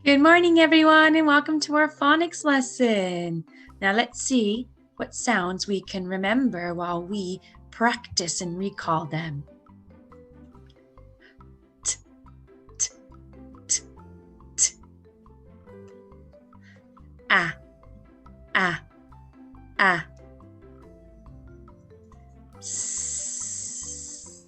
Good morning, everyone, and welcome to our phonics lesson. Now let's see what sounds we can remember while we practice and recall them. T, t, t, t. A, a, a. S,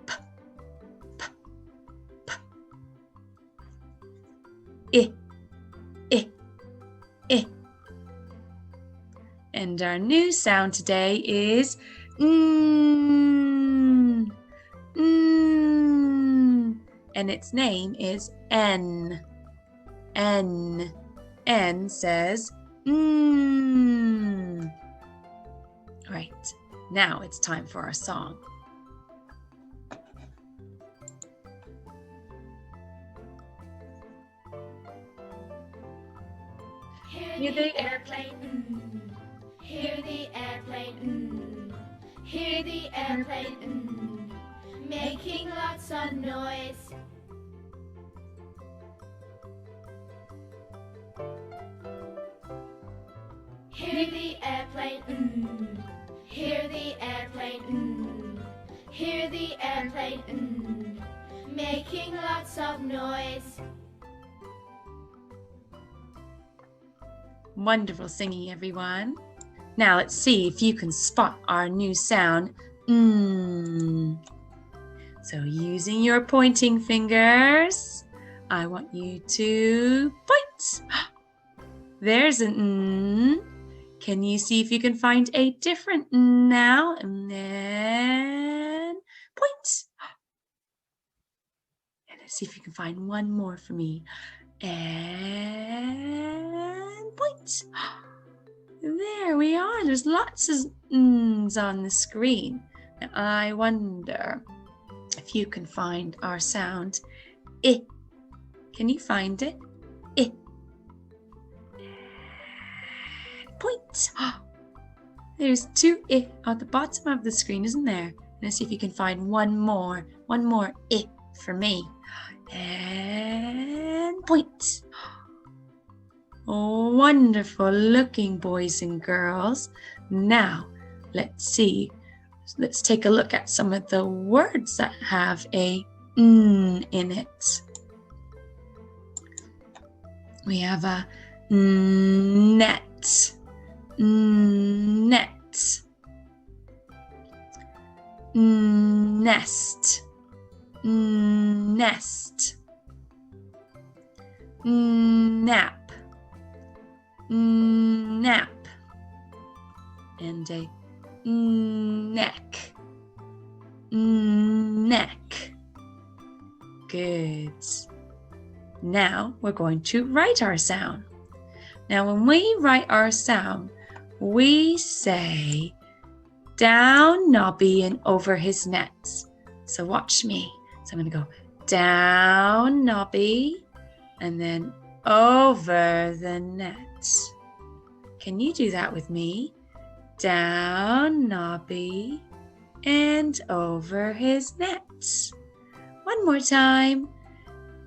p, p, p. I, I, I. And our new sound today is mm, mm. And its name is N. N. N says mm. All right, now it's time for our song. Hear the airplane, hear the airplane, hear the airplane, making lots of noise. Hear the airplane, hear the airplane, hear the airplane, making lots of noise. Wonderful singing, everyone. Now let's see if you can spot our new sound, mm. So using your pointing fingers, I want you to point. There's an mm. Can you see if you can find a different now? And then point. And let's see if you can find one more for me. And point. There we are. There's lots of m's on the screen. Now I wonder if you can find our sound I. Can you find it? I. Point. There's two I at the bottom of the screen, isn't there? Let's see if you can find one more I for me. And point. Oh, wonderful looking, boys and girls. Now, let's see. Let's take a look at some of the words that have a n in it. We have a net, net, nest, nest, nap, nap, and a neck, neck. Good. Now we're going to write our sound. Now when we write our sound, we say down Nobby and over his nets. So watch me. So I'm going to go down Nobby and then over the net. Can you do that with me? Down Nobby and over his nets. One more time.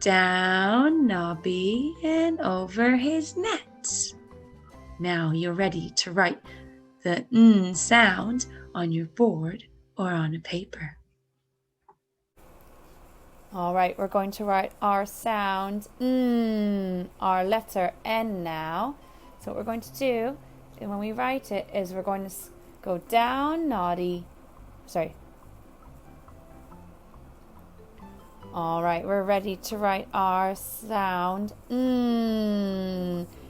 Down Nobby and over his nets. Now you're ready to write the n sound on your board or on a paper. All right, we're going to write our sound, our letter N now. So what we're going to do, when we write it, is we're going to go down Noddy. All right, we're ready to write our sound,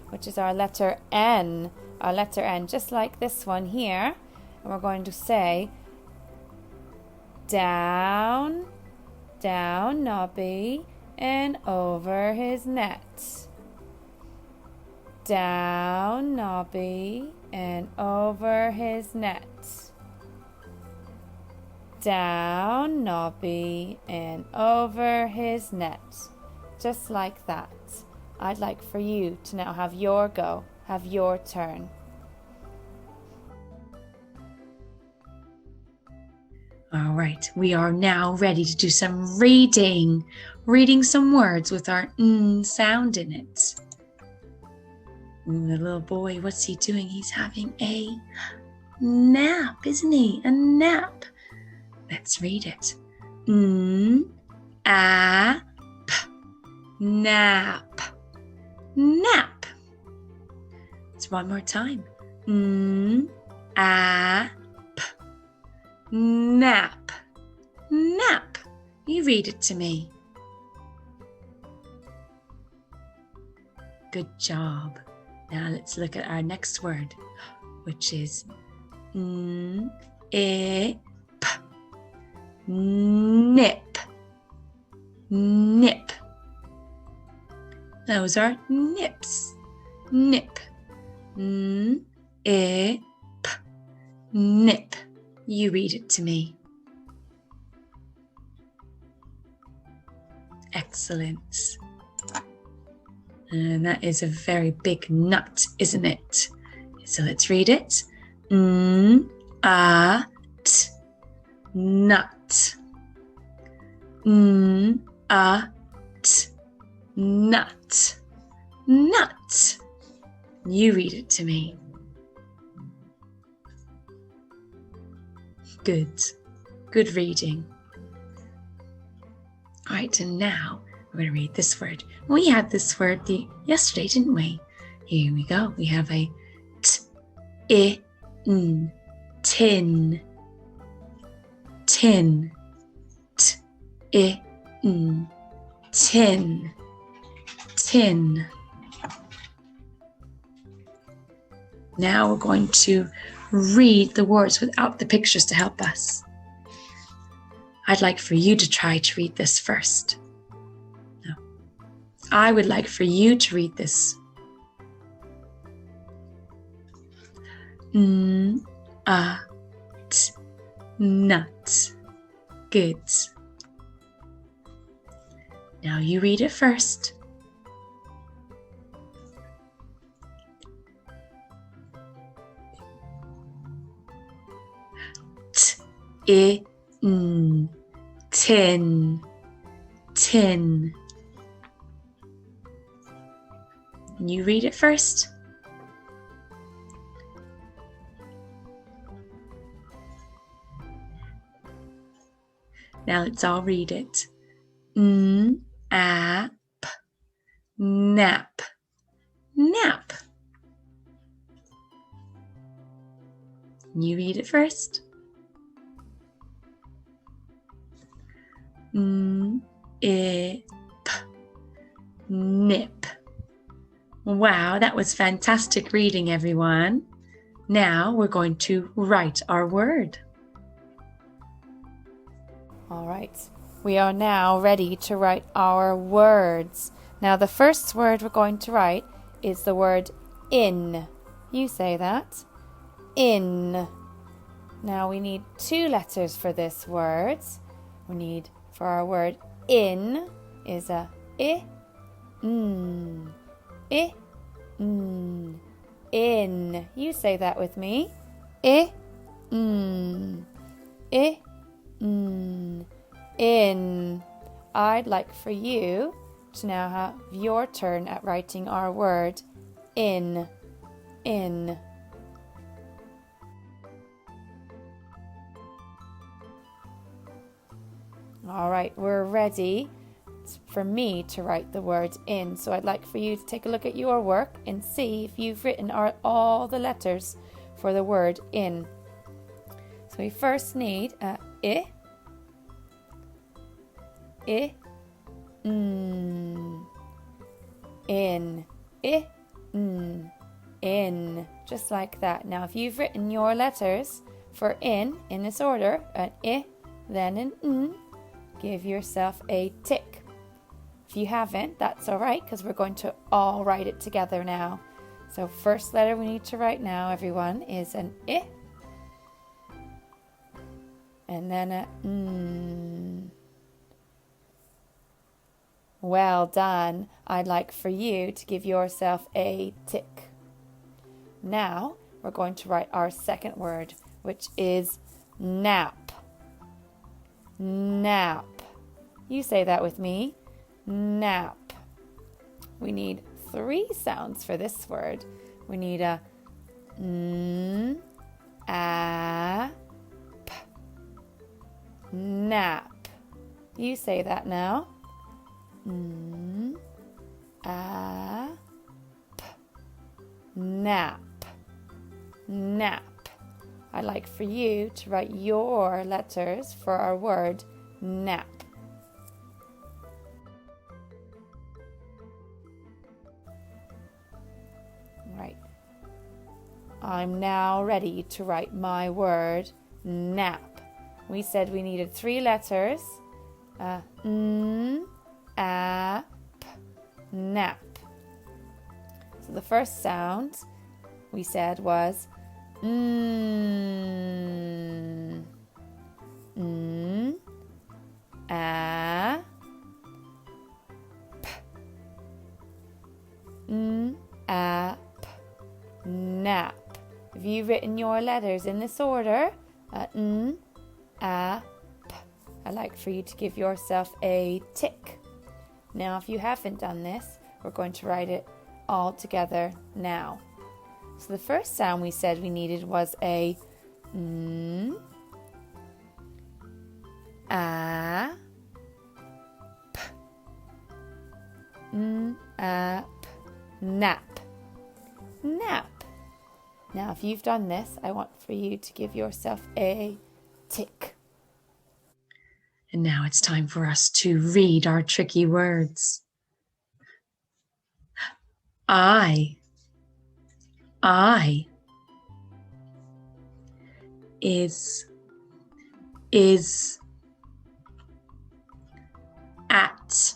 which is our letter N. Our letter N, just like this one here. And we're going to say down Nobby and over his net. Down Nobby and over his net. Down Nobby and over his net. Just like that. I'd like for you to now have your go, have your turn. All right, we are now ready to do some reading. Reading some words with our sound in it. The little boy, what's he doing? He's having a nap, isn't he? A nap. Let's read it. A p, nap. Nap. It's one more time. A p, nap. Nap. You read it to me. Good job. Now let's look at our next word, which is nip. Nip. Nip. Those are nips. Nip. Nip. Nip. You read it to me. Excellent. And that is a very big nut, isn't it? So let's read it. Nut. Nut. Nut. Nut. You read it to me. Good. Good reading. All right, and now we're going to read this word. We had this word yesterday, didn't we? Here we go. We have a tin. Tin. Tin. Tin. Tin. Now we're going to read the words without the pictures to help us. I'd like for you to try to read this first. No. I would like for you to read this. Nut. Good. Now you read it first. Tin. Tin. You read it first. Now let's all read it. Nap. Nap. Nap. You read it first. Nip. Wow, that was fantastic reading, everyone. Now we're going to write our word. All right, we are now ready to write our words. Now the first word we're going to write is the word in. You say that. In. Now we need 2 letters for this word. We need, for our word in, is a I, n. I, n. In. You say that with me. I, n. I, n. In. I'd like for you to now have your turn at writing our word in. In. All right, we're ready for me to write the word in. So I'd like for you to take a look at your work and see if you've written all the letters for the word in. So we first need a I, n. In. I, n. In. Just like that. Now if you've written your letters for in this order, an I, then an n, give yourself a tick. If you haven't, that's all right, because we're going to all write it together now. So first letter we need to write now, everyone, is an I, and then a n. Well done. I'd like for you to give yourself a tick. Now we're going to write our second word, which is nap. nap. You say that with me. Nap. We need 3 sounds for this word. We need a n, a, p. Nap. You say that now. N, a, p. Nap. Nap. I'd like for you to write your letters for our word nap. Right. I'm now ready to write my word nap. We said we needed 3 letters. N, a, p, nap. So the first sound we said was n, a, p, n, a, p, nap. Have you written your letters in this order? N, a, p. I'd like for you to give yourself a tick. Now, if you haven't done this, we're going to write it all together now. So the first sound we said we needed was a n, a, p, n, a, p, nap. Nap. Now, if you've done this, I want for you to give yourself a tick. And now it's time for us to read our tricky words. I is at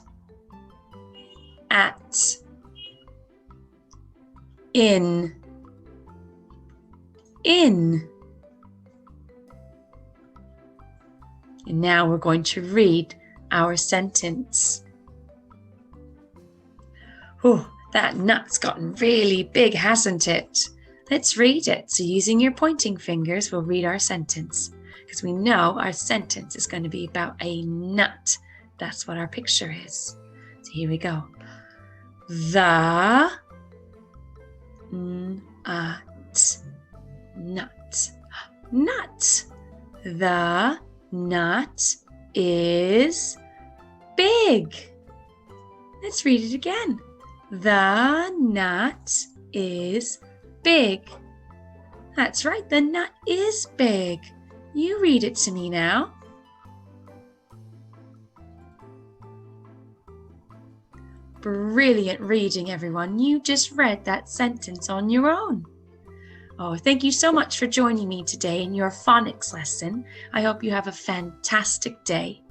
in And now we're going to read our sentence. Oh, that nut's gotten really big, hasn't it? Let's read it. So using your pointing fingers, we'll read our sentence because we know our sentence is going to be about a nut. That's what our picture is. So here we go. The nut. Nut. The nut is big. Let's read it again. The nut is big. That's right, the nut is big. You read it to me now. Brilliant reading, everyone. You just read that sentence on your own. Oh, thank you so much for joining me today in your phonics lesson. I hope you have a fantastic day.